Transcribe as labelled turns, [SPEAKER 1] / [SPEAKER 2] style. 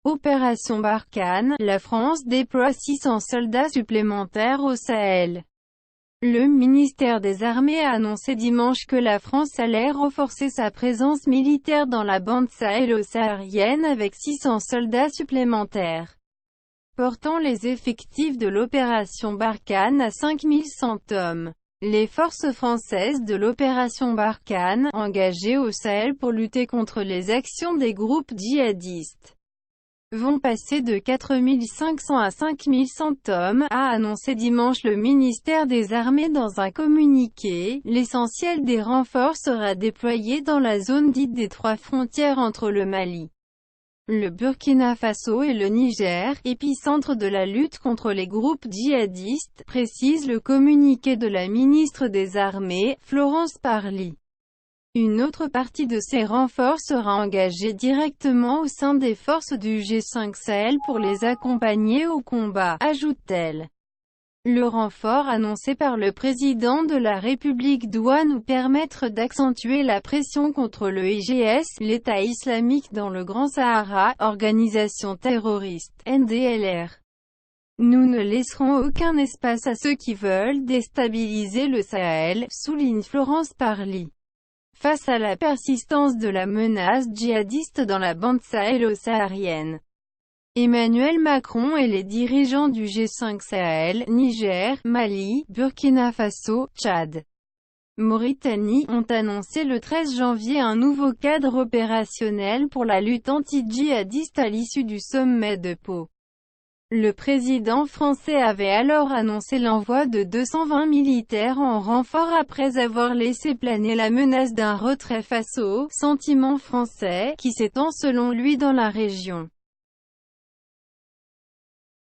[SPEAKER 1] Opération Barkhane, la France déploie 600 soldats supplémentaires au Sahel. Le ministère des Armées a annoncé dimanche que la France allait renforcer sa présence militaire dans la bande sahélo-saharienne avec 600 soldats supplémentaires, portant les effectifs de l'opération Barkhane à 5100 hommes. Les forces françaises de l'opération Barkhane, engagées au Sahel pour lutter contre les actions des groupes djihadistes, vont passer de 4500 à 5100 hommes, a annoncé dimanche le ministère des Armées dans un communiqué. L'essentiel des renforts sera déployé dans la zone dite des trois frontières entre le Mali, le Burkina Faso et le Niger, épicentre de la lutte contre les groupes djihadistes, précise le communiqué de la ministre des Armées, Florence Parly. Une autre partie de ces renforts sera engagée directement au sein des forces du G5 Sahel pour les accompagner au combat, ajoute-t-elle. Le renfort annoncé par le président de la République doit nous permettre d'accentuer la pression contre le IGS, l'État islamique dans le Grand Sahara, organisation terroriste, NDLR. Nous ne laisserons aucun espace à ceux qui veulent déstabiliser le Sahel, souligne Florence Parly. Face à la persistance de la menace djihadiste dans la bande sahélo-saharienne, Emmanuel Macron et les dirigeants du G5 Sahel, Niger, Mali, Burkina Faso, Tchad, Mauritanie, ont annoncé le 13 janvier un nouveau cadre opérationnel pour la lutte anti-djihadiste à l'issue du sommet de Pau. Le président français avait alors annoncé l'envoi de 220 militaires en renfort après avoir laissé planer la menace d'un retrait face au « sentiment français » qui s'étend selon lui dans la région.